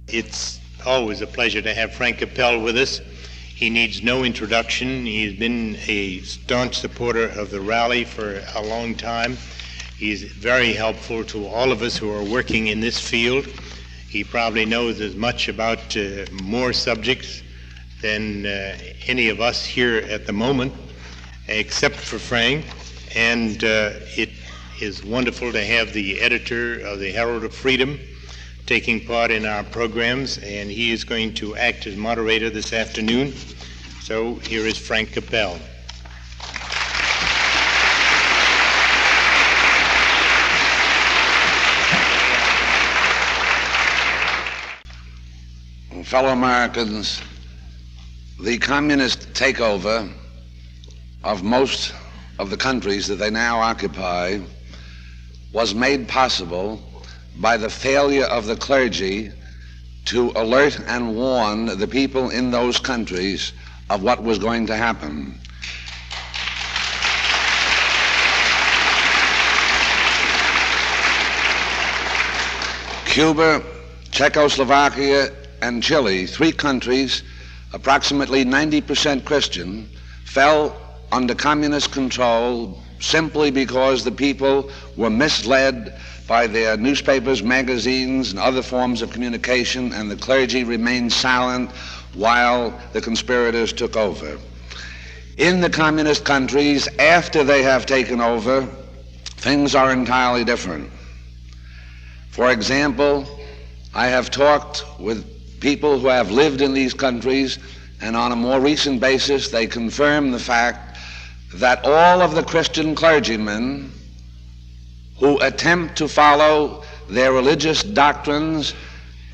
It's always a pleasure to have Frank Capell with us. He needs no introduction. He's been a staunch supporter of the rally for a long time. He's very helpful to all of us who are working in this field. He probably knows as much about more subjects than any of us here at the moment, except for Frank. And it is wonderful to have the editor of the Herald of Freedom taking part in our programs, and he is going to act as moderator this afternoon. So here is Frank Capell. Fellow Americans, the communist takeover of most of the countries that they now occupy was made possible by the failure of the clergy to alert and warn the people in those countries of what was going to happen. Cuba, Czechoslovakia, and Chile, three countries, approximately 90% Christian, fell under communist control simply because the people were misled by their newspapers, magazines, and other forms of communication, and the clergy remained silent while the conspirators took over. In the communist countries, after they have taken over, things are entirely different. For example, I have talked with people who have lived in these countries, and on a more recent basis they confirm the fact that all of the Christian clergymen who attempt to follow their religious doctrines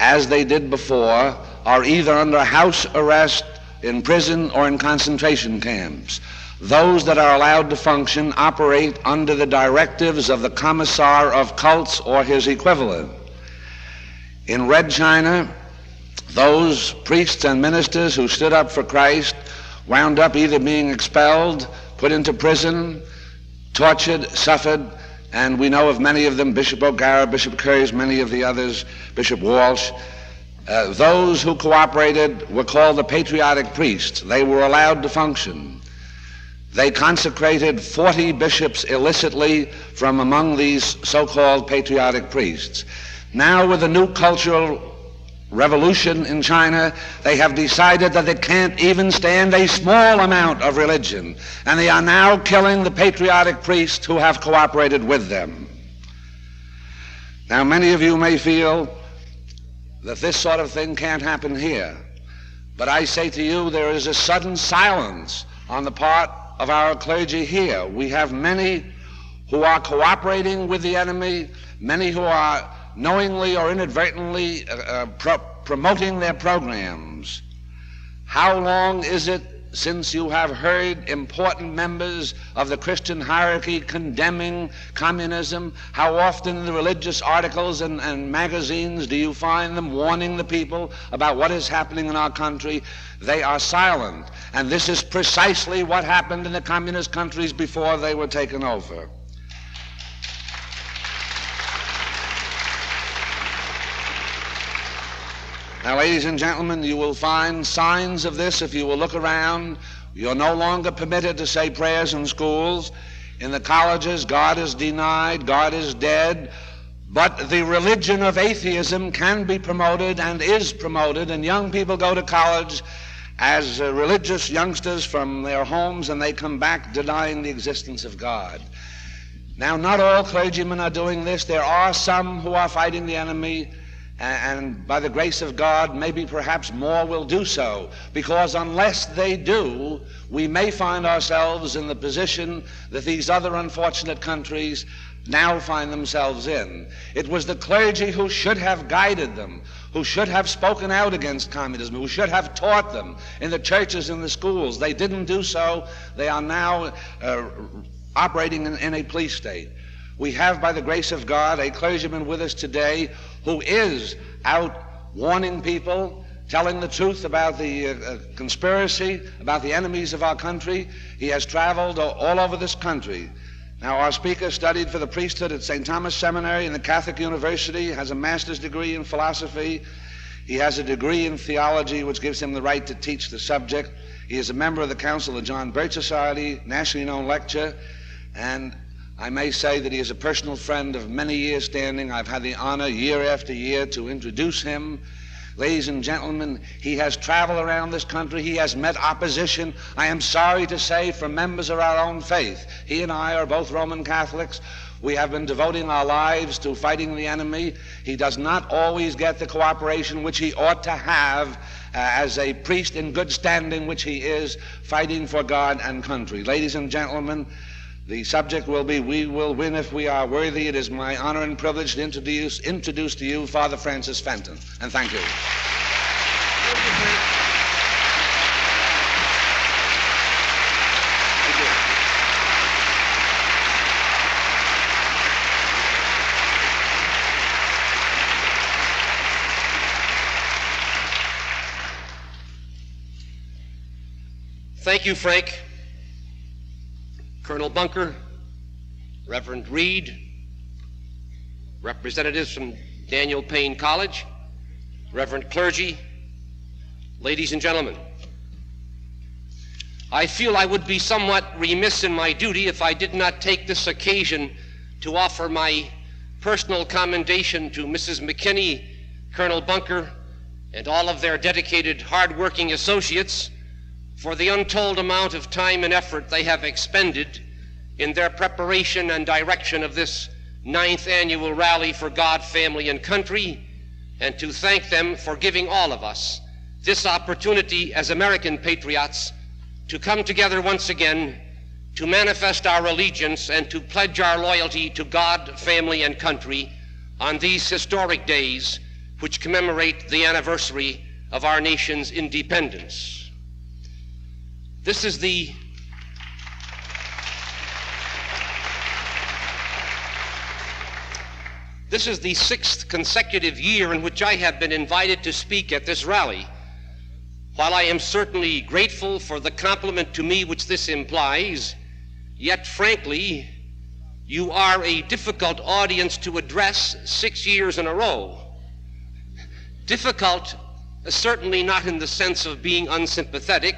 as they did before are either under house arrest, in prison, or in concentration camps. Those that are allowed to function operate under the directives of the Commissar of Cults or his equivalent. In Red China, those priests and ministers who stood up for Christ wound up either being expelled, put into prison, tortured, suffered, and we know of many of them, Bishop O'Gara, Bishop Curry, many of the others, Bishop Walsh. Those who cooperated were called the patriotic priests. They were allowed to function. They consecrated 40 bishops illicitly from among these so-called patriotic priests. Now, with the new cultural revolution in China, they have decided that they can't even stand a small amount of religion, and they are now killing the patriotic priests who have cooperated with them. Now, many of you may feel that this sort of thing can't happen here, but I say to you, there is a sudden silence on the part of our clergy here. We have many who are cooperating with the enemy, many who are knowingly or inadvertently promoting their programs. How long is it since you have heard important members of the Christian hierarchy condemning communism? How often in the religious articles and magazines do you find them warning the people about what is happening in our country? They are silent, and this is precisely what happened in the communist countries before they were taken over. Now, ladies and gentlemen, you will find signs of this if you will look around. You're no longer permitted to say prayers in schools. In the colleges, God is denied, God is dead. But the religion of atheism can be promoted and is promoted, and young people go to college as religious youngsters from their homes, and they come back denying the existence of God. Now, not all clergymen are doing this. There are some who are fighting the enemy, and by the grace of God, maybe perhaps more will do so, because unless they do, we may find ourselves in the position that these other unfortunate countries now find themselves in. It was the clergy who should have guided them, who should have spoken out against communism, who should have taught them in the churches and the schools. They didn't do so. They are now operating in a police state. We have, by the grace of God, a clergyman with us today who is out warning people, telling the truth about the conspiracy, about the enemies of our country. He has traveled all over this country. Now, our speaker studied for the priesthood at St. Thomas Seminary and the Catholic University, has a master's degree in philosophy. He has a degree in theology which gives him the right to teach the subject. He is a member of the Council of the John Birch Society, nationally known lecturer, and I may say that he is a personal friend of many years standing. I've had the honor year after year to introduce him. Ladies and gentlemen, he has traveled around this country. He has met opposition, I am sorry to say, from members of our own faith. He and I are both Roman Catholics. We have been devoting our lives to fighting the enemy. He does not always get the cooperation which he ought to have as a priest in good standing, which he is, fighting for God and country. Ladies and gentlemen, the subject will be "We Will Win If We Are Worthy." It is my honor and privilege to introduce to you Father Francis Fenton, and thank you. Thank you, Frank. Colonel Bunker, Reverend Reed, representatives from Daniel Payne College, Reverend clergy, ladies and gentlemen. I feel I would be somewhat remiss in my duty if I did not take this occasion to offer my personal commendation to Mrs. McKinney, Colonel Bunker, and all of their dedicated, hard-working associates for the untold amount of time and effort they have expended in their preparation and direction of this 9th annual rally for God, family, and country, and to thank them for giving all of us this opportunity as American patriots to come together once again to manifest our allegiance and to pledge our loyalty to God, family, and country on these historic days which commemorate the anniversary of our nation's independence. This is the sixth consecutive year in which I have been invited to speak at this rally. While I am certainly grateful for the compliment to me which this implies, yet frankly, you are a difficult audience to address 6 years in a row. Difficult, certainly not in the sense of being unsympathetic,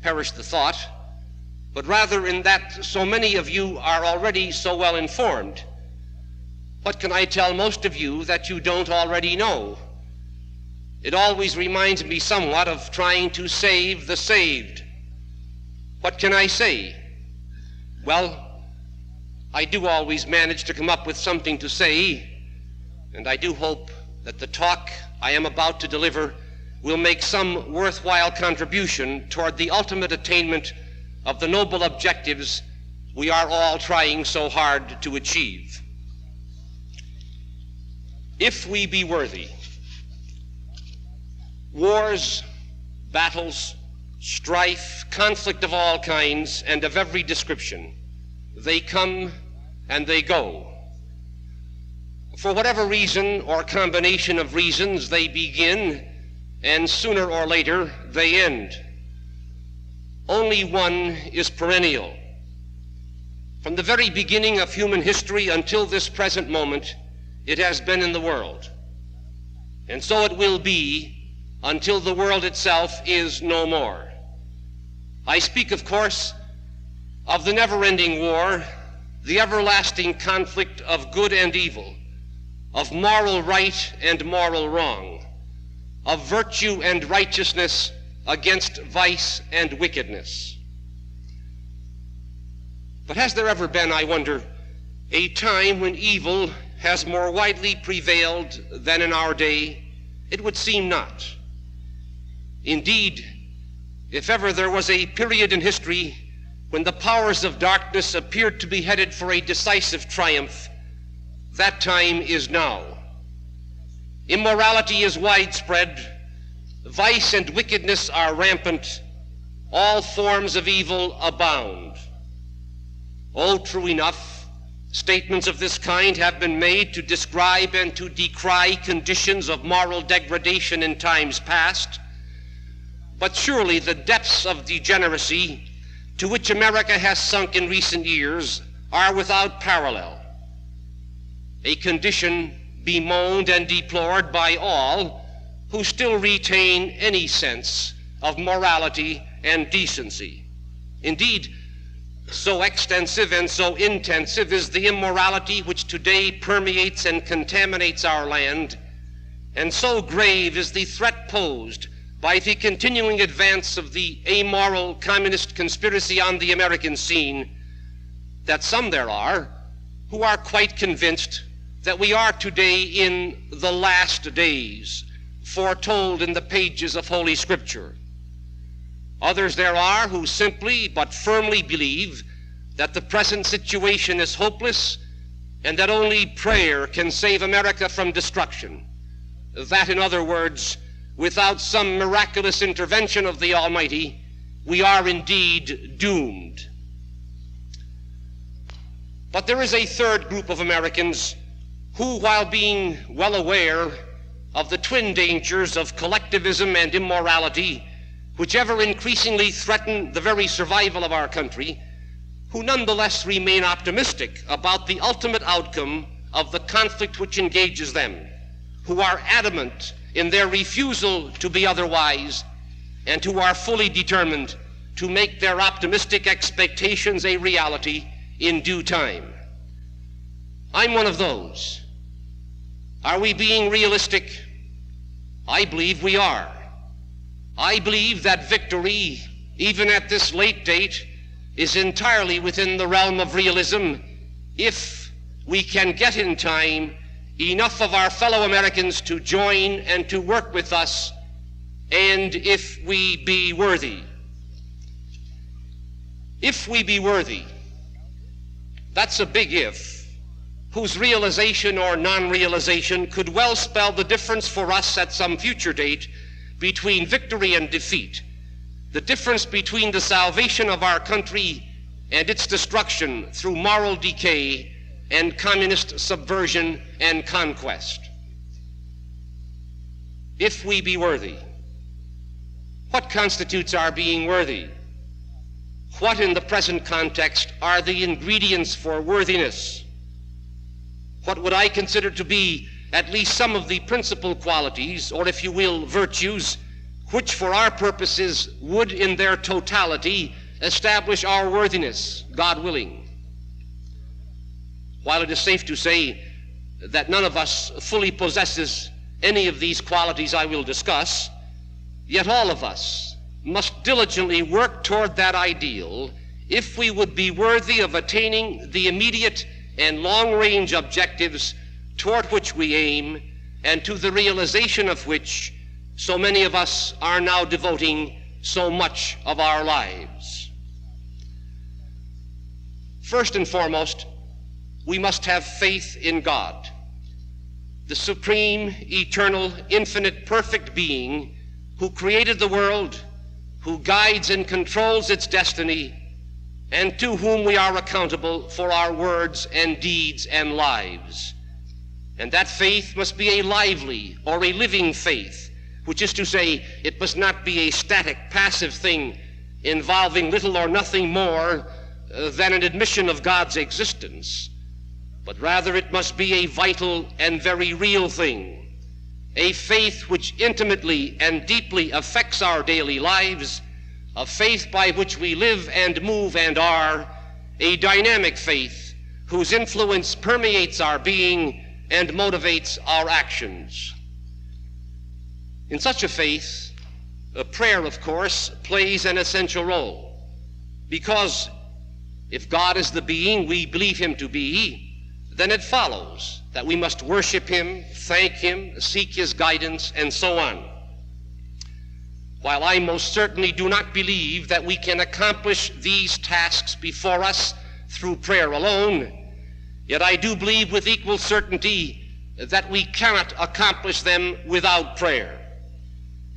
perish the thought, but rather in that so many of you are already so well informed. What can I tell most of you that you don't already know? It always reminds me somewhat of trying to save the saved. What can I say? Well, I do always manage to come up with something to say, and I do hope that the talk I am about to deliver will make some worthwhile contribution toward the ultimate attainment of the noble objectives we are all trying so hard to achieve. If we be worthy, wars, battles, strife, conflict of all kinds and of every description, they come and they go. For whatever reason or combination of reasons, they begin and sooner or later they end. Only one is perennial. From the very beginning of human history until this present moment, it has been in the world. And so it will be until the world itself is no more. I speak, of course, of the never-ending war, the everlasting conflict of good and evil, of moral right and moral wrong, of virtue and righteousness against vice and wickedness. But has there ever been, I wonder, a time when evil has more widely prevailed than in our day? It would seem not. Indeed, if ever there was a period in history when the powers of darkness appeared to be headed for a decisive triumph, that time is now. Immorality is widespread, vice and wickedness are rampant, all forms of evil abound. Oh, true enough, statements of this kind have been made to describe and to decry conditions of moral degradation in times past, but surely the depths of degeneracy to which America has sunk in recent years are without parallel. A condition bemoaned and deplored by all who still retain any sense of morality and decency. Indeed, so extensive and so intensive is the immorality which today permeates and contaminates our land, and so grave is the threat posed by the continuing advance of the amoral communist conspiracy on the American scene, that some there are who are quite convinced that we are today in the last days foretold in the pages of Holy Scripture. Others there are who simply but firmly believe that the present situation is hopeless and that only prayer can save America from destruction. That, in other words, without some miraculous intervention of the Almighty, we are indeed doomed. But there is a third group of Americans who, while being well aware of the twin dangers of collectivism and immorality, which ever increasingly threaten the very survival of our country, who nonetheless remain optimistic about the ultimate outcome of the conflict which engages them, who are adamant in their refusal to be otherwise, and who are fully determined to make their optimistic expectations a reality in due time. I'm one of those. Are we being realistic? I believe we are. I believe that victory, even at this late date, is entirely within the realm of realism if we can get in time enough of our fellow Americans to join and to work with us, and if we be worthy. If we be worthy, that's a big if, whose realization or non-realization could well spell the difference for us at some future date between victory and defeat, the difference between the salvation of our country and its destruction through moral decay and communist subversion and conquest. If we be worthy. What constitutes our being worthy? What in the present context are the ingredients for worthiness? What would I consider to be at least some of the principal qualities, or if you will, virtues, which for our purposes would in their totality establish our worthiness, God willing? While it is safe to say that none of us fully possesses any of these qualities I will discuss, yet all of us must diligently work toward that ideal if we would be worthy of attaining the immediate and long-range objectives toward which we aim, and to the realization of which so many of us are now devoting so much of our lives. First and foremost, we must have faith in God, the supreme, eternal, infinite, perfect being who created the world, who guides and controls its destiny, and to whom we are accountable for our words and deeds and lives. And that faith must be a lively or a living faith, which is to say, it must not be a static, passive thing involving little or nothing more than an admission of God's existence, but rather it must be a vital and very real thing, a faith which intimately and deeply affects our daily lives, a faith by which we live and move and are, a dynamic faith whose influence permeates our being and motivates our actions. In such a faith, prayer, of course, plays an essential role, because if God is the being we believe him to be, then it follows that we must worship him, thank him, seek his guidance, and so on. While I most certainly do not believe that we can accomplish these tasks before us through prayer alone, yet I do believe with equal certainty that we cannot accomplish them without prayer.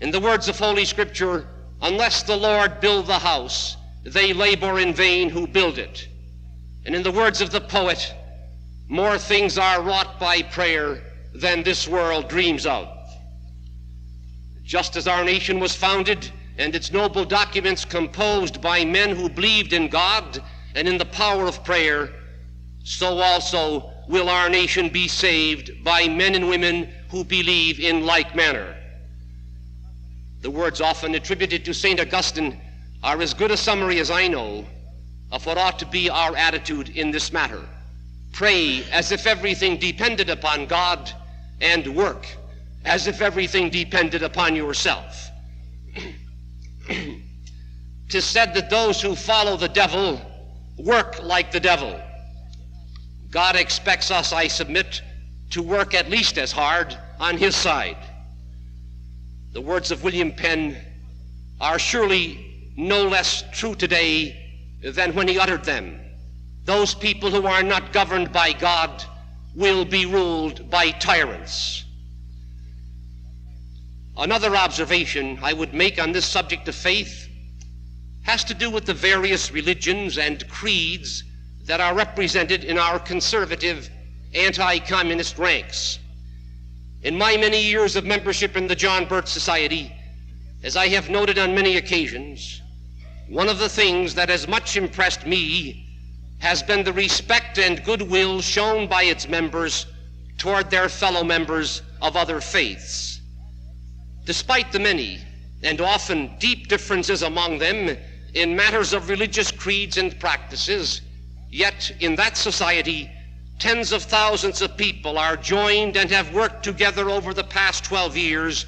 In the words of Holy Scripture, unless the Lord build the house, they labor in vain who build it. And in the words of the poet, more things are wrought by prayer than this world dreams of. Just as our nation was founded and its noble documents composed by men who believed in God and in the power of prayer, so also will our nation be saved by men and women who believe in like manner. The words often attributed to St. Augustine are as good a summary as I know of what ought to be our attitude in this matter. Pray as if everything depended upon God, and work as if everything depended upon yourself. 'Tis said that those who follow the devil work like the devil. God expects us, I submit, to work at least as hard on his side. The words of William Penn are surely no less true today than when he uttered them. Those people who are not governed by God will be ruled by tyrants. Another observation I would make on this subject of faith has to do with the various religions and creeds that are represented in our conservative anti-communist ranks. In my many years of membership in the John Birch Society, as I have noted on many occasions, one of the things that has much impressed me has been the respect and goodwill shown by its members toward their fellow members of other faiths. Despite the many and often deep differences among them in matters of religious creeds and practices, yet in that society, tens of thousands of people are joined and have worked together over the past 12 years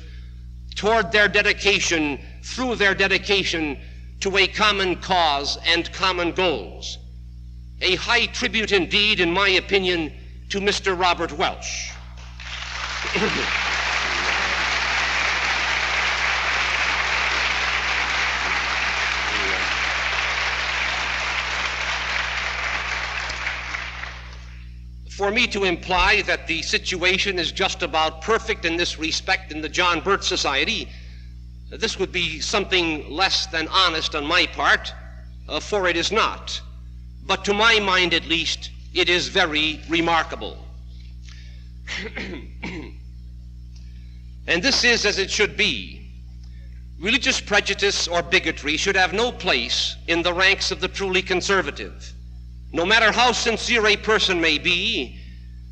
toward their dedication, through their dedication to a common cause and common goals. A high tribute indeed, in my opinion, to Mr. Robert Welch. For me to imply that the situation is just about perfect in this respect in the John Birch Society, this would be something less than honest on my part, for it is not. But to my mind, at least, it is very remarkable. And this is as it should be. Religious prejudice or bigotry should have no place in the ranks of the truly conservative. No matter how sincere a person may be,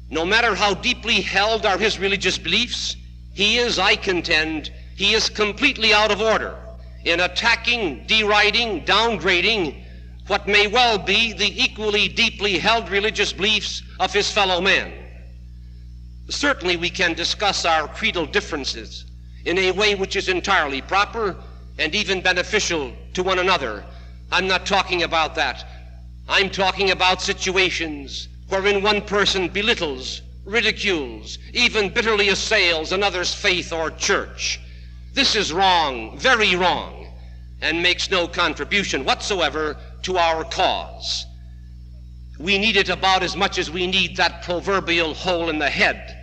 no matter how deeply held are his religious beliefs, he is, I contend, he is completely out of order in attacking, deriding, downgrading what may well be the equally deeply held religious beliefs of his fellow men. Certainly we can discuss our creedal differences in a way which is entirely proper and even beneficial to one another. I'm not talking about that. I'm talking about situations wherein one person belittles, ridicules, even bitterly assails another's faith or church. This is wrong, very wrong, and makes no contribution whatsoever to our cause. We need it about as much as we need that proverbial hole in the head.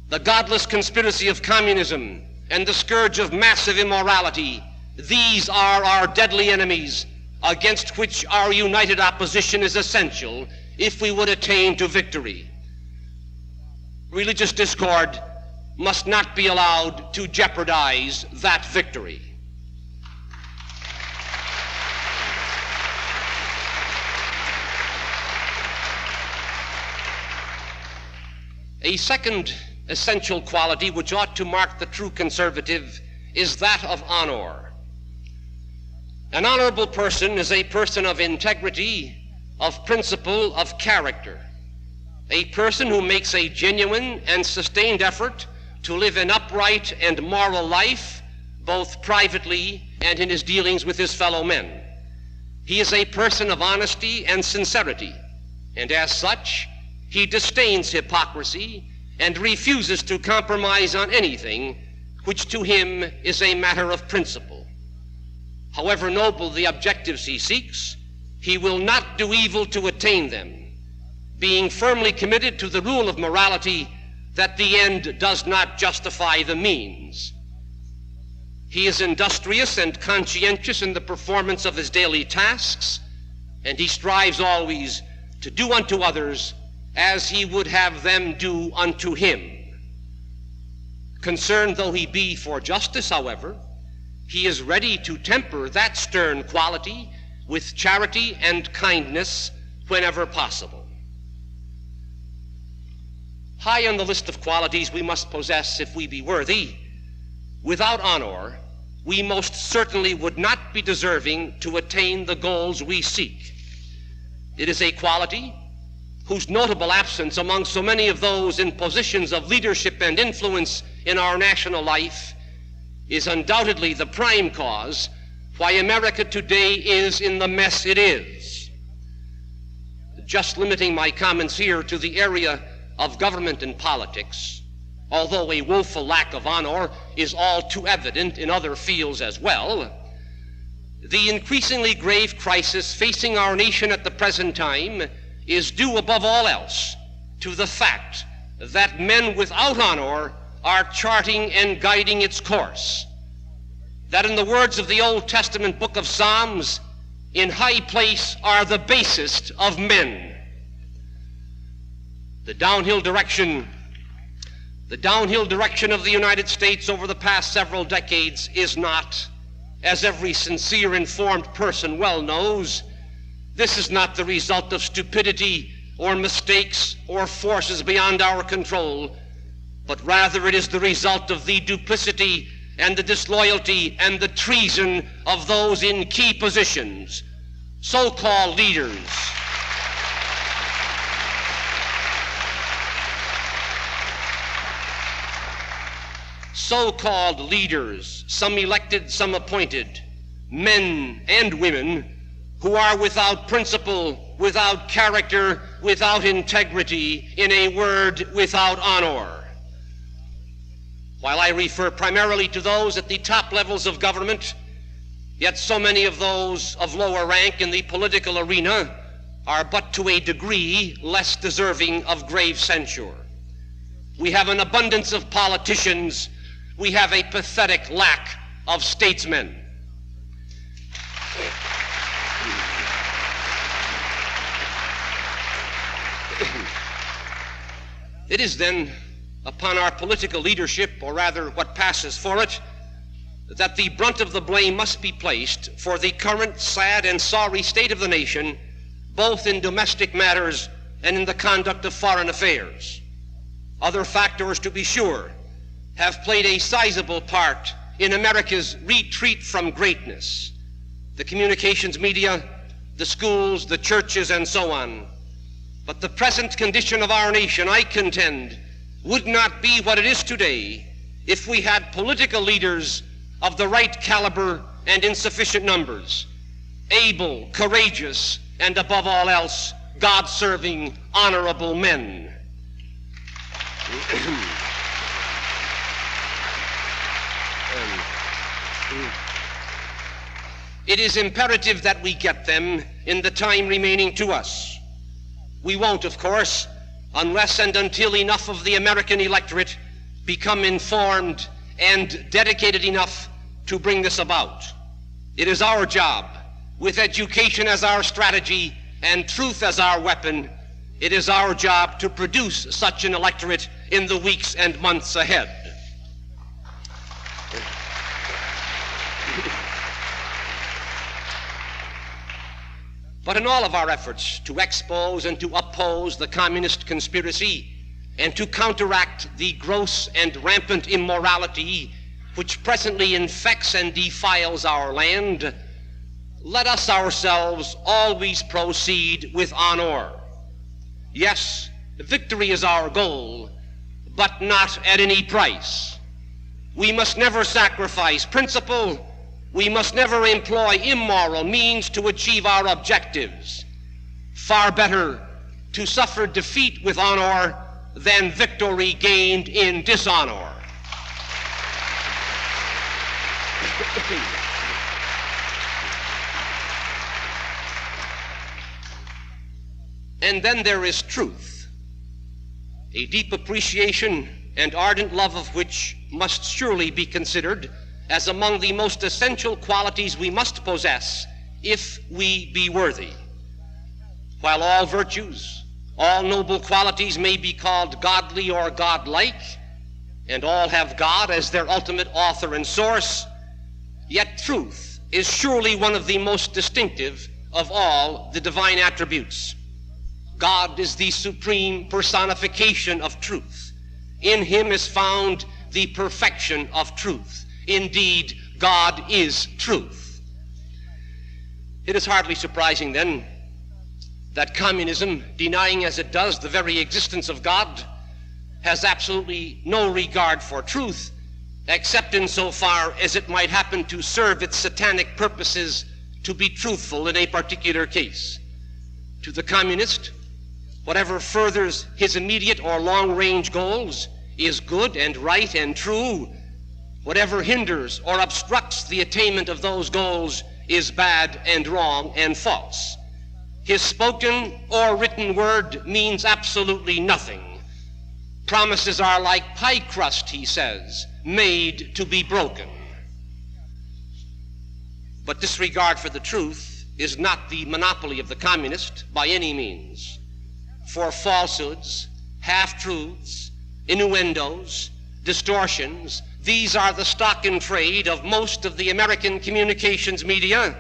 The godless conspiracy of communism and the scourge of massive immorality, these are our deadly enemies against which our united opposition is essential if we would attain to victory. Religious discord must not be allowed to jeopardize that victory. A second essential quality which ought to mark the true conservative is that of honor. An honorable person is a person of integrity, of principle, of character. A person who makes a genuine and sustained effort to live an upright and moral life, both privately and in his dealings with his fellow men. He is a person of honesty and sincerity, and as such, he disdains hypocrisy and refuses to compromise on anything which to him is a matter of principle. However noble the objectives he seeks, he will not do evil to attain them, being firmly committed to the rule of morality that the end does not justify the means. He is industrious and conscientious in the performance of his daily tasks, and he strives always to do unto others as he would have them do unto him. Concerned though he be for justice, however, he is ready to temper that stern quality with charity and kindness whenever possible. High on the list of qualities we must possess if we be worthy Without honor, we most certainly would not be deserving to attain the goals we seek. It is a quality whose notable absence among so many of those in positions of leadership and influence in our national life is undoubtedly the prime cause why America today is in the mess it is. Just limiting my comments here to the area of government and politics, although a woeful lack of honor is all too evident in other fields as well, the increasingly grave crisis facing our nation at the present time is due above all else to the fact that men without honor are charting and guiding its course. That, in the words of the Old Testament book of Psalms, in high place are the basest of men. The downhill direction of the United States over the past several decades is not, as every sincere, informed person well knows, this is not the result of stupidity or mistakes or forces beyond our control, but rather it is the result of the duplicity and the disloyalty and the treason of those in key positions, so-called leaders. So-called leaders, some elected, some appointed, men and women who are without principle, without character, without integrity, in a word, without honor. While I refer primarily to those at the top levels of government, yet so many of those of lower rank in the political arena are but to a degree less deserving of grave censure. We have an abundance of politicians. We have a pathetic lack of statesmen. It is then upon our political leadership, or rather what passes for it, that the brunt of the blame must be placed for the current sad and sorry state of the nation, both in domestic matters and in the conduct of foreign affairs. Other factors, to be sure, have played a sizable part in America's retreat from greatness. The communications media, the schools, the churches, and so on. But the present condition of our nation, I contend, would not be what it is today if we had political leaders of the right caliber and in sufficient numbers, able, courageous, and above all else, God-serving, honorable men. It is imperative that we get them in the time remaining to us. We won't, of course, unless and until enough of the American electorate become informed and dedicated enough to bring this about. It is our job, with education as our strategy and truth as our weapon, it is our job to produce such an electorate in the weeks and months ahead. But in all of our efforts to expose and to oppose the communist conspiracy and to counteract the gross and rampant immorality which presently infects and defiles our land, let us ourselves always proceed with honor. Yes, victory is our goal, but not at any price. We must never sacrifice principle. We must never employ immoral means to achieve our objectives. Far better to suffer defeat with honor than victory gained in dishonor. And then there is truth, a deep appreciation and ardent love of which must surely be considered as among the most essential qualities we must possess if we be worthy. While all virtues, all noble qualities may be called godly or godlike, and all have God as their ultimate author and source, yet truth is surely one of the most distinctive of all the divine attributes. God is the supreme personification of truth. In him is found the perfection of truth. Indeed, God is truth. It is hardly surprising, then, that communism, denying as it does the very existence of God, has absolutely no regard for truth, except insofar as it might happen to serve its satanic purposes to be truthful in a particular case. To the communist, whatever furthers his immediate or long-range goals is good and right and true. Whatever hinders or obstructs the attainment of those goals is bad and wrong and false. His spoken or written word means absolutely nothing. Promises are like pie crust, he says, made to be broken. But disregard for the truth is not the monopoly of the communist by any means. For falsehoods, half-truths, innuendos, distortions, these are the stock in trade of most of the American communications media.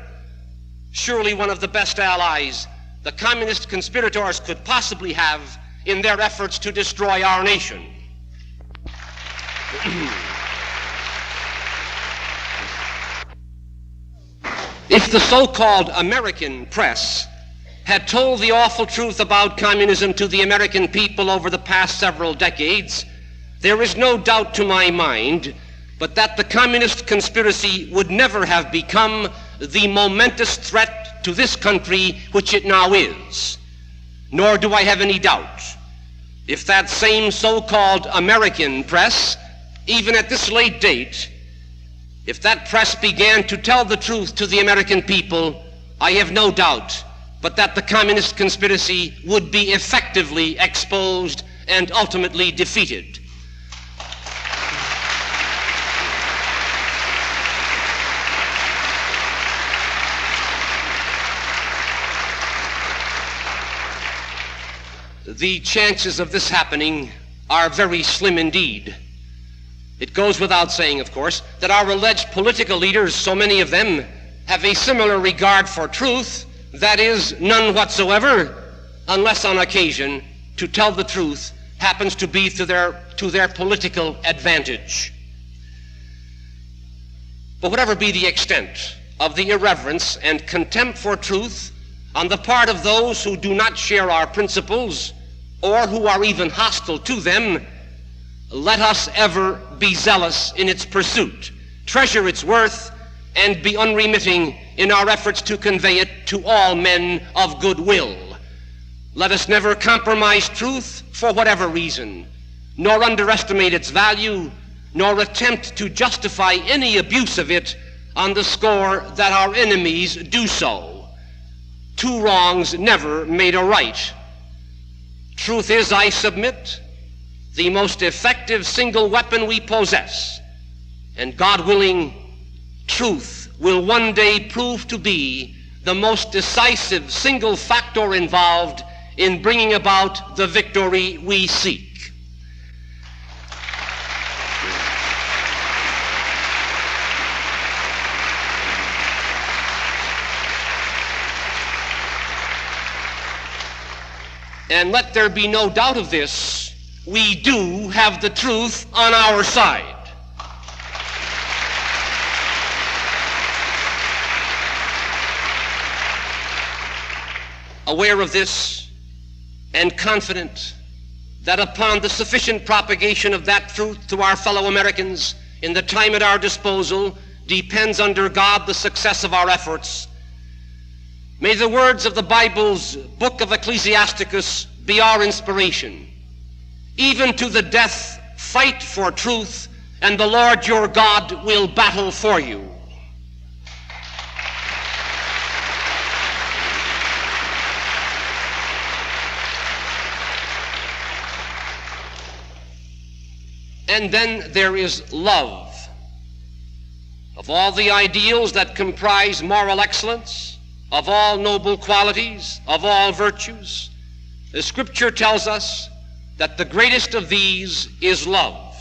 Surely one of the best allies the communist conspirators could possibly have in their efforts to destroy our nation. If the so-called American press had told the awful truth about communism to the American people over the past several decades, there is no doubt to my mind but that the communist conspiracy would never have become the momentous threat to this country which it now is. Nor do I have any doubt if that same so-called American press, even at this late date, if that press began to tell the truth to the American people, I have no doubt but that the communist conspiracy would be effectively exposed and ultimately defeated. The chances of this happening are very slim indeed. It goes without saying, of course, that our alleged political leaders, so many of them, have a similar regard for truth, that is, none whatsoever, unless on occasion to tell the truth happens to be to their political advantage. But whatever be the extent of the irreverence and contempt for truth on the part of those who do not share our principles or who are even hostile to them, let us ever be zealous in its pursuit, treasure its worth, and be unremitting in our efforts to convey it to all men of goodwill. Let us never compromise truth for whatever reason, nor underestimate its value, nor attempt to justify any abuse of it on the score that our enemies do so. Two wrongs never made a right. Truth is, I submit, the most effective single weapon we possess, and God willing, truth will one day prove to be the most decisive single factor involved in bringing about the victory we seek. And let there be no doubt of this, we do have the truth on our side. Aware of this and confident that upon the sufficient propagation of that truth to our fellow Americans in the time at our disposal depends under God the success of our efforts, may the words of the Bible's book of Ecclesiasticus be our inspiration. Even to the death, fight for truth, and the Lord your God will battle for you. And then there is love. Of all the ideals that comprise moral excellence, of all noble qualities, of all virtues, the Scripture tells us that the greatest of these is love.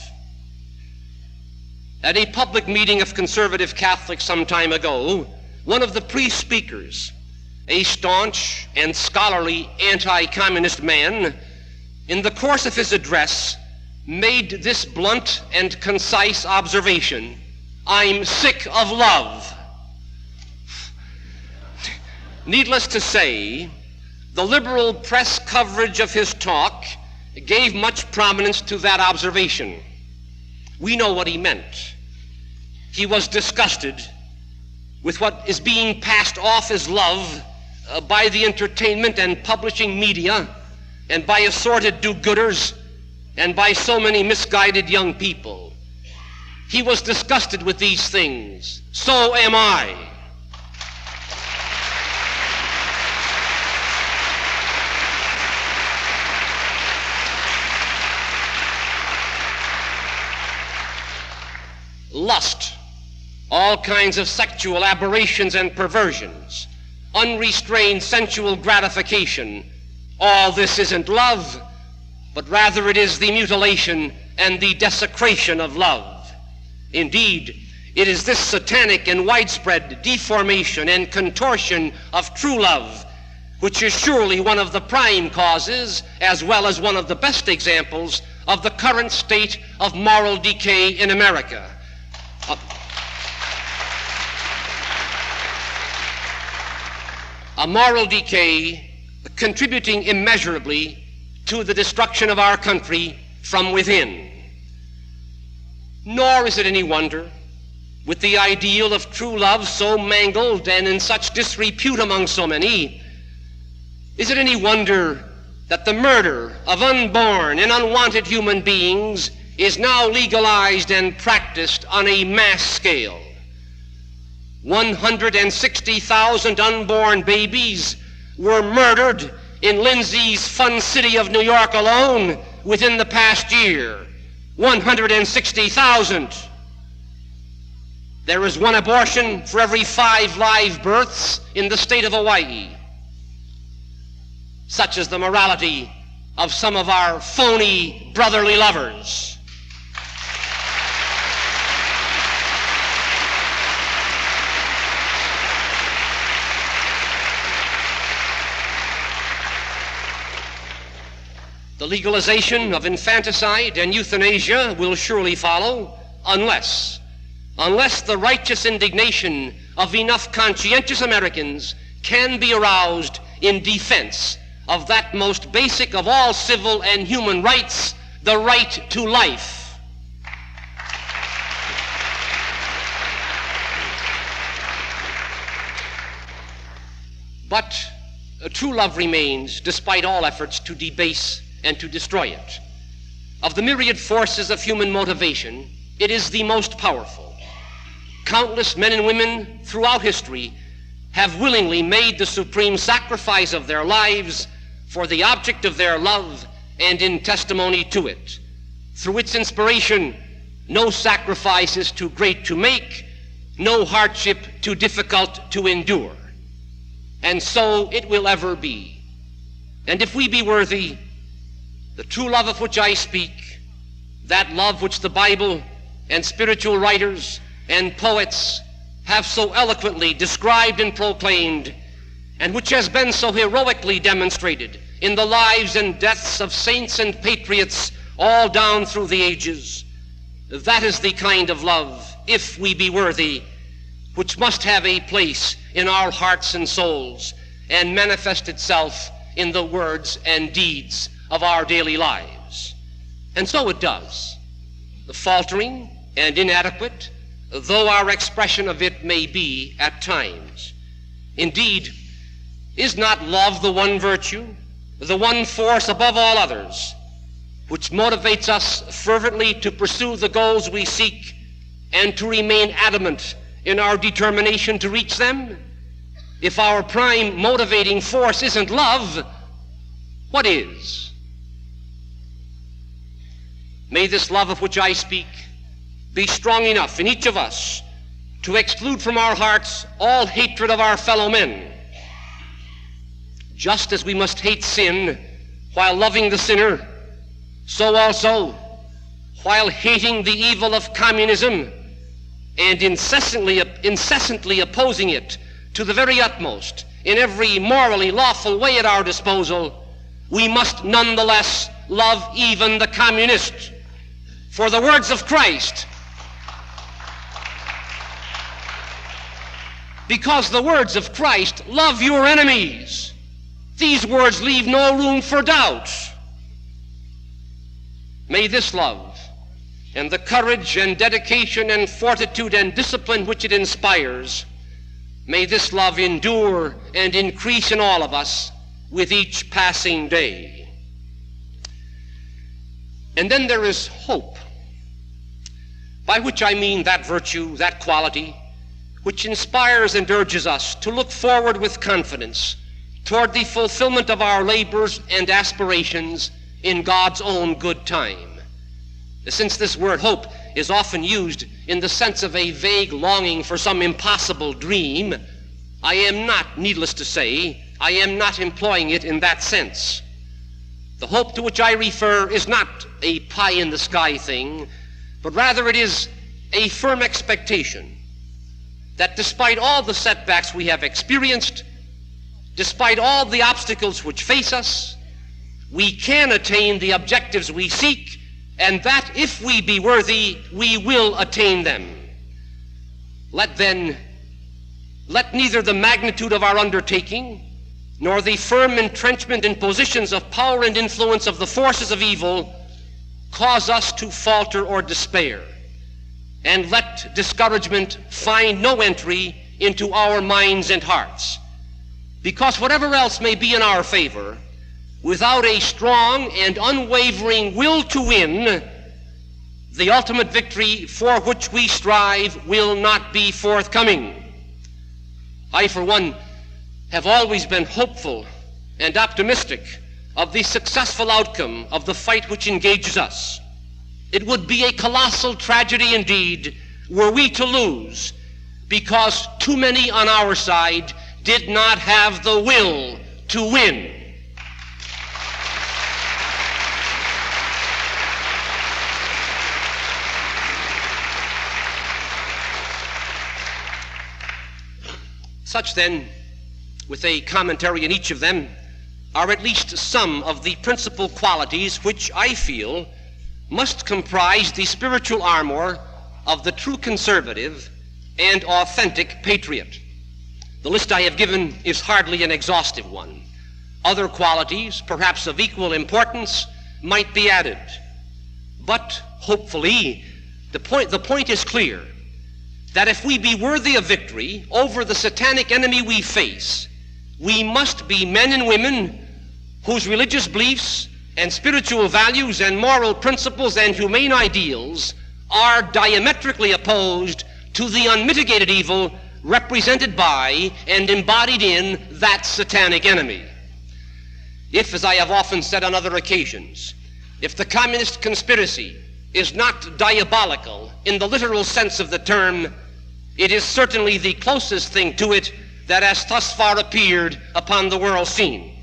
At a public meeting of conservative Catholics some time ago, one of the priest speakers, a staunch and scholarly anti-communist man, in the course of his address made this blunt and concise observation: I'm sick of love. Needless to say, the liberal press coverage of his talk gave much prominence to that observation. We know what he meant. He was disgusted with what is being passed off as love by the entertainment and publishing media and by assorted do-gooders and by so many misguided young people. He was disgusted with these things. So am I. Lust, all kinds of sexual aberrations and perversions, unrestrained sensual gratification, all this isn't love, but rather it is the mutilation and the desecration of love. Indeed, it is this satanic and widespread deformation and contortion of true love which is surely one of the prime causes, as well as one of the best examples, of the current state of moral decay in America. A moral decay contributing immeasurably to the destruction of our country from within. Nor is it any wonder, with the ideal of true love so mangled and in such disrepute among so many, is it any wonder that the murder of unborn and unwanted human beings is now legalized and practiced on a mass scale? 160,000 unborn babies were murdered in Lindsay's fun city of New York alone within the past year. 160,000. There is one abortion for every 5 live births in the state of Hawaii. Such is the morality of some of our phony brotherly lovers. The legalization of infanticide and euthanasia will surely follow unless the righteous indignation of enough conscientious Americans can be aroused in defense of that most basic of all civil and human rights, the right to life. But true love remains despite all efforts to debase and to destroy it. Of the myriad forces of human motivation, it is the most powerful. Countless men and women throughout history have willingly made the supreme sacrifice of their lives for the object of their love and in testimony to it. Through its inspiration, no sacrifice is too great to make, no hardship too difficult to endure. And so it will ever be. And if we be worthy, the true love of which I speak, that love which the Bible and spiritual writers and poets have so eloquently described and proclaimed, and which has been so heroically demonstrated in the lives and deaths of saints and patriots all down through the ages, that is the kind of love, if we be worthy, which must have a place in our hearts and souls and manifest itself in the words and deeds of our daily lives. And so it does. The faltering and inadequate, though our expression of it may be at times. Indeed, is not love the one virtue, the one force above all others, which motivates us fervently to pursue the goals we seek and to remain adamant in our determination to reach them? If our prime motivating force isn't love, what is? May this love of which I speak be strong enough in each of us to exclude from our hearts all hatred of our fellow men. Just as we must hate sin while loving the sinner, so also, while hating the evil of communism and incessantly opposing it to the very utmost in every morally lawful way at our disposal, we must nonetheless love even the communist. For the words of Christ, because the words of Christ, love your enemies, these words leave no room for doubt. May this love and the courage and dedication and fortitude and discipline which it inspires, may this love endure and increase in all of us with each passing day. And then there is hope, by which I mean that virtue, that quality, which inspires and urges us to look forward with confidence toward the fulfillment of our labors and aspirations in God's own good time. Since this word hope is often used in the sense of a vague longing for some impossible dream, I am not, needless to say, I am not employing it in that sense. The hope to which I refer is not a pie-in-the-sky thing, but rather it is a firm expectation that despite all the setbacks we have experienced, despite all the obstacles which face us, we can attain the objectives we seek, and that if we be worthy, we will attain them. Let neither the magnitude of our undertaking nor the firm entrenchment in positions of power and influence of the forces of evil cause us to falter or despair, and let discouragement find no entry into our minds and hearts. Because whatever else may be in our favor, without a strong and unwavering will to win, the ultimate victory for which we strive will not be forthcoming. I, for one, have always been hopeful and optimistic of the successful outcome of the fight which engages us. It would be a colossal tragedy indeed were we to lose, because too many on our side did not have the will to win. Such then, with a commentary in each of them, are at least some of the principal qualities which I feel must comprise the spiritual armor of the true conservative and authentic patriot. The list I have given is hardly an exhaustive one. Other qualities, perhaps of equal importance, might be added. But hopefully, the point is clear, that if we be worthy of victory over the satanic enemy we face, we must be men and women whose religious beliefs and spiritual values and moral principles and humane ideals are diametrically opposed to the unmitigated evil represented by and embodied in that satanic enemy. If, as I have often said on other occasions, if the communist conspiracy is not diabolical in the literal sense of the term, it is certainly the closest thing to it that has thus far appeared upon the world scene.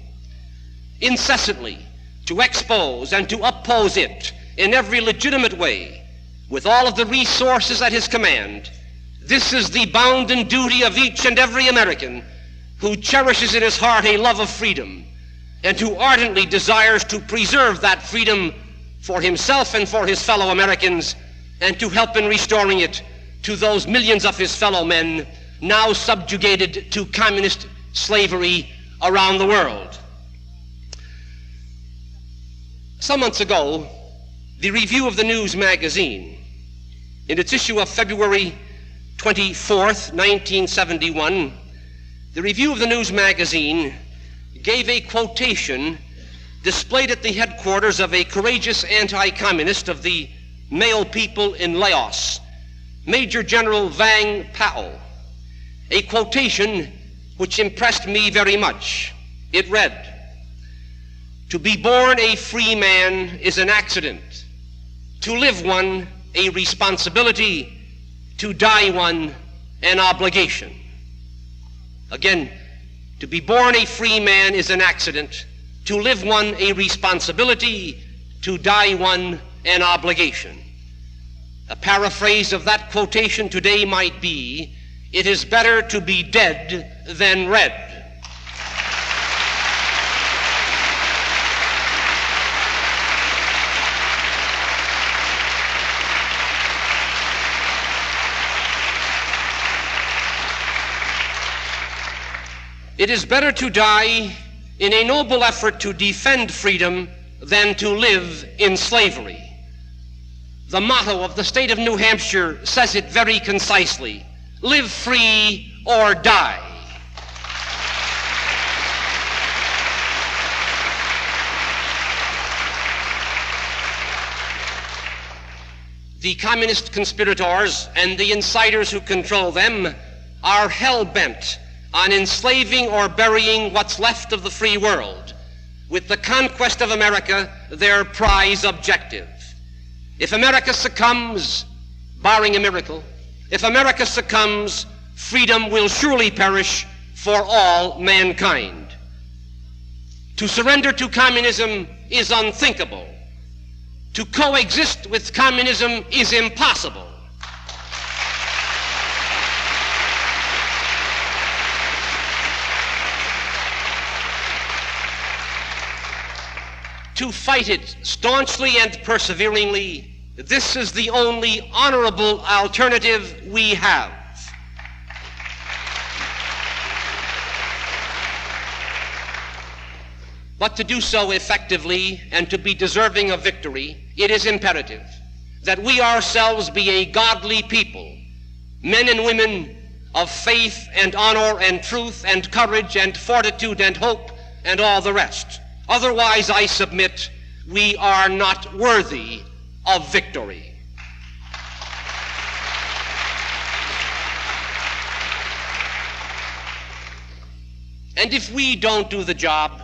Incessantly to expose and to oppose it in every legitimate way, with all of the resources at his command, this is the bounden duty of each and every American who cherishes in his heart a love of freedom and who ardently desires to preserve that freedom for himself and for his fellow Americans, and to help in restoring it to those millions of his fellow men now subjugated to communist slavery around the world. Some months ago, the Review of the News magazine, in its issue of February 24th, 1971, the Review of the News magazine gave a quotation displayed at the headquarters of a courageous anti-communist of the Male people in Laos, Major General Vang Pao, a quotation which impressed me very much. It read, "To be born a free man is an accident, to live one a responsibility, to die one an obligation." Again, to be born a free man is an accident, to live one a responsibility, to die one an obligation. A paraphrase of that quotation today might be, "It is better to be dead than red." It is better to die in a noble effort to defend freedom than to live in slavery. The motto of the state of New Hampshire says it very concisely: live free or die. The communist conspirators and the insiders who control them are hell-bent on enslaving or burying what's left of the free world, with the conquest of America their prize objective. If America succumbs, barring a miracle, if America succumbs, freedom will surely perish for all mankind. To surrender to communism is unthinkable. To coexist with communism is impossible. To fight it staunchly and perseveringly, this is the only honorable alternative we have. But to do so effectively and to be deserving of victory, it is imperative that we ourselves be a godly people, men and women of faith and honor and truth and courage and fortitude and hope and all the rest. Otherwise, I submit, we are not worthy of victory. And if we don't do the job,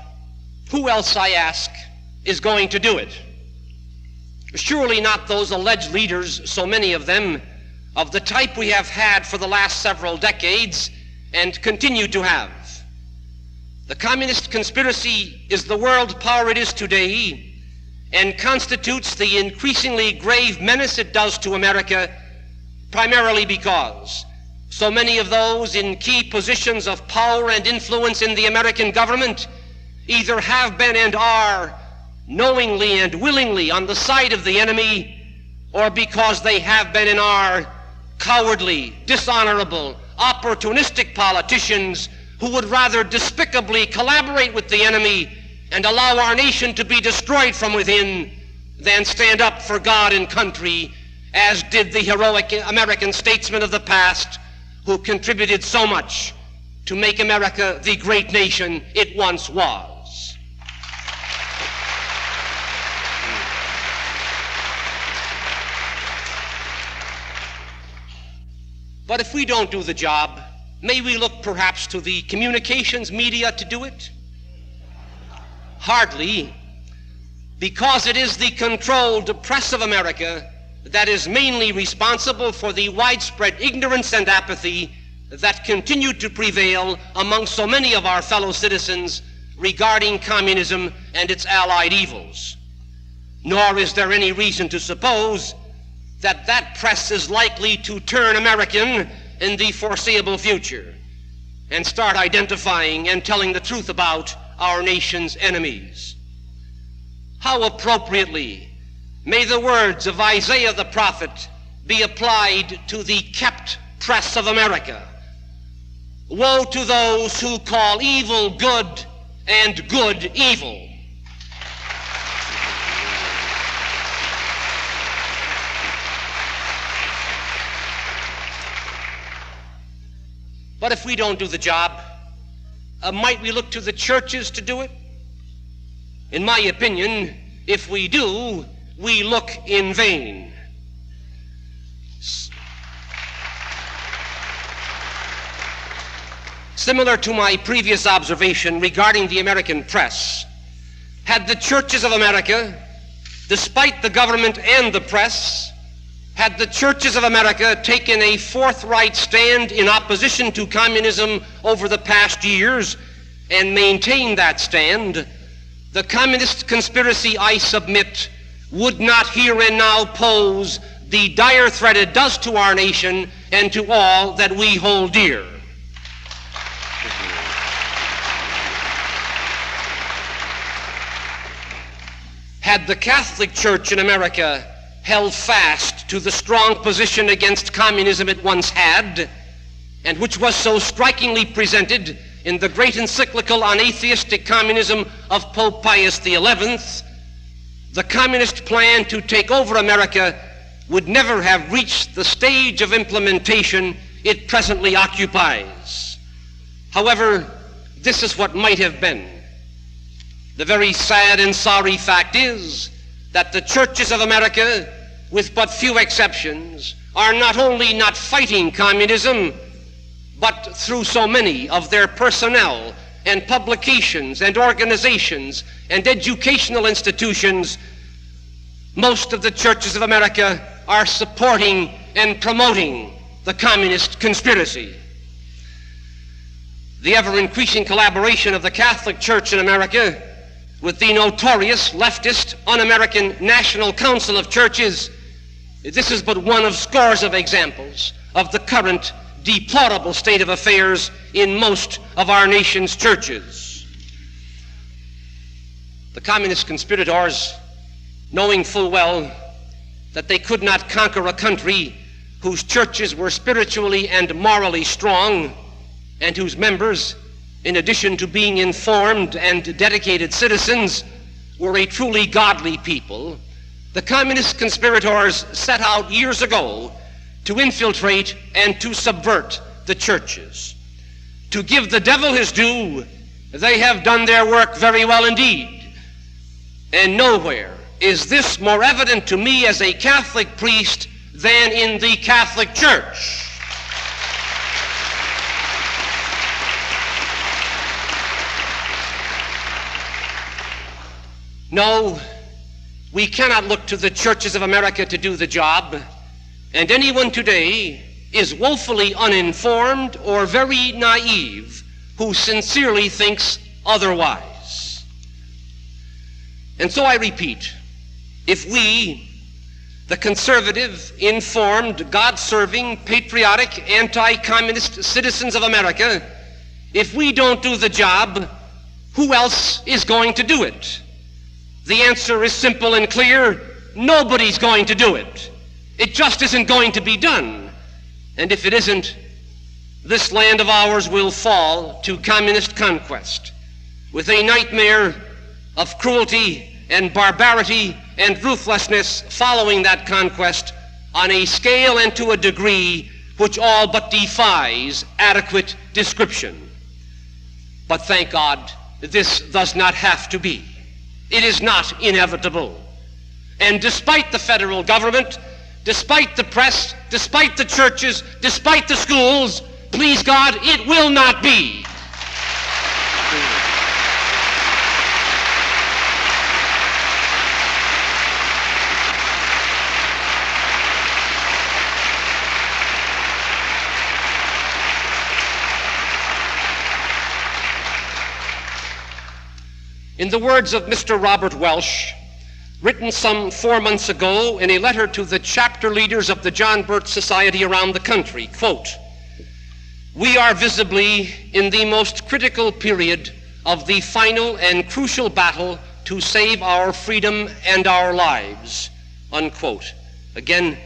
who else, I ask, is going to do it? Surely not those alleged leaders, so many of them, of the type we have had for the last several decades and continue to have. The communist conspiracy is the world power it is today and constitutes the increasingly grave menace it does to America, primarily because so many of those in key positions of power and influence in the American government either have been and are knowingly and willingly on the side of the enemy, or because they have been and are cowardly, dishonorable, opportunistic politicians who would rather despicably collaborate with the enemy and allow our nation to be destroyed from within than stand up for God and country, as did the heroic American statesmen of the past who contributed so much to make America the great nation it once was. But if we don't do the job, may we look perhaps to the communications media to do it? Hardly, because it is the controlled press of America that is mainly responsible for the widespread ignorance and apathy that continue to prevail among so many of our fellow citizens regarding communism and its allied evils. Nor is there any reason to suppose that that press is likely to turn American in the foreseeable future and start identifying and telling the truth about our nation's enemies. How appropriately may the words of Isaiah the prophet be applied to the kept press of America. Woe to those who call evil good and good evil. But if we don't do the job, might we look to the churches to do it? In my opinion, if we do, we look in vain. Similar to my previous observation regarding the American press, had the churches of America, despite the government and the press, had the churches of America taken a forthright stand in opposition to communism over the past years and maintained that stand, the communist conspiracy, I submit, would not here and now pose the dire threat it does to our nation and to all that we hold dear. Had the Catholic Church in America held fast to the strong position against communism it once had, and which was so strikingly presented in the great encyclical on atheistic communism of Pope Pius XI, the communist plan to take over America would never have reached the stage of implementation it presently occupies. However, this is what might have been. The very sad and sorry fact is that the churches of America, with but few exceptions, are not only not fighting communism, but through so many of their personnel and publications and organizations and educational institutions, most of the churches of America are supporting and promoting the communist conspiracy. The ever-increasing collaboration of the Catholic Church in America with the notorious leftist, un-American National Council of Churches, this is but one of scores of examples of the current deplorable state of affairs in most of our nation's churches. The communist conspirators, knowing full well that they could not conquer a country whose churches were spiritually and morally strong, and whose members, in addition to being informed and dedicated citizens, were a truly godly people, the communist conspirators set out years ago to infiltrate and to subvert the churches. To give the devil his due, they have done their work very well indeed. And nowhere is this more evident to me as a Catholic priest than in the Catholic Church. No, we cannot look to the churches of America to do the job, and anyone today is woefully uninformed or very naive who sincerely thinks otherwise. And so I repeat, if we, the conservative, informed, God-serving, patriotic, anti-communist citizens of America, if we don't do the job, who else is going to do it? The answer is simple and clear: nobody's going to do it. It just isn't going to be done. And if it isn't, this land of ours will fall to communist conquest, with a nightmare of cruelty and barbarity and ruthlessness following that conquest on a scale and to a degree which all but defies adequate description. But thank God, this does not have to be. It is not inevitable. And despite the federal government, despite the press, despite the churches, despite the schools, please God, it will not be. In the words of Mr. Robert Welsh, written some 4 months ago in a letter to the chapter leaders of the John Birch Society around the country, quote, "We are visibly in the most critical period of the final and crucial battle to save our freedom and our lives," unquote. Again,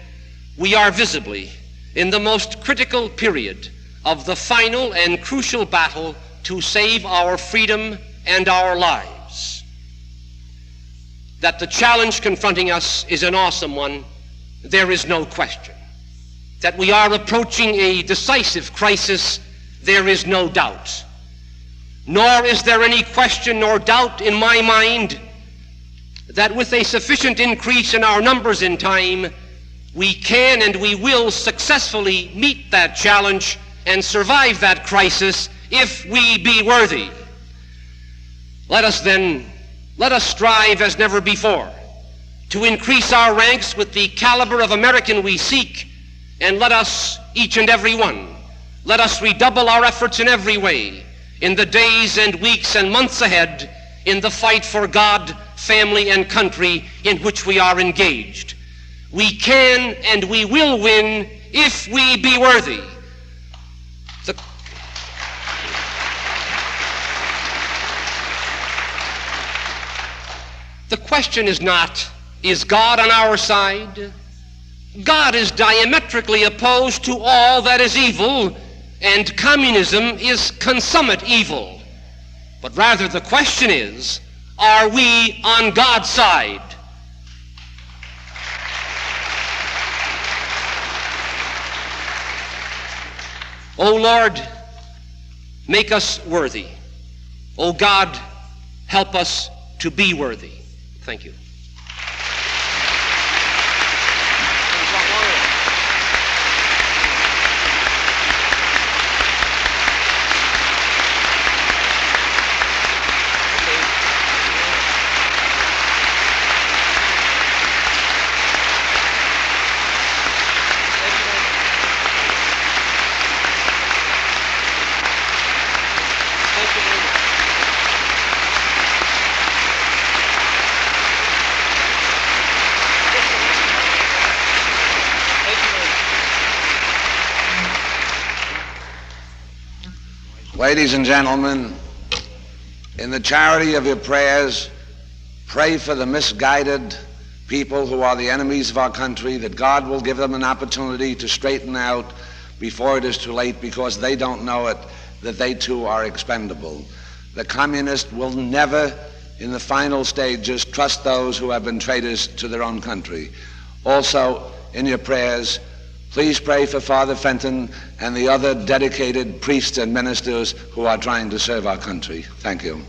we are visibly in the most critical period of the final and crucial battle to save our freedom and our lives. That the challenge confronting us is an awesome one, there is no question. That we are approaching a decisive crisis, there is no doubt. Nor is there any question nor doubt in my mind that with a sufficient increase in our numbers in time, we can and we will successfully meet that challenge and survive that crisis if we be worthy. Let us strive as never before to increase our ranks with the caliber of American we seek, and let us, each and every one, let us redouble our efforts in every way in the days and weeks and months ahead in the fight for God, family, and country in which we are engaged. We can and we will win if we be worthy. The question is not, is God on our side? God is diametrically opposed to all that is evil, and communism is consummate evil. But rather the question is, are we on God's side? O Lord, make us worthy. O God, help us to be worthy. Thank you. Ladies and gentlemen, in the charity of your prayers, pray for the misguided people who are the enemies of our country, that God will give them an opportunity to straighten out before it is too late, because they don't know it, that they too are expendable. The communist will never, in the final stages, trust those who have been traitors to their own country. Also, in your prayers, please pray for Father Fenton and the other dedicated priests and ministers who are trying to serve our country. Thank you.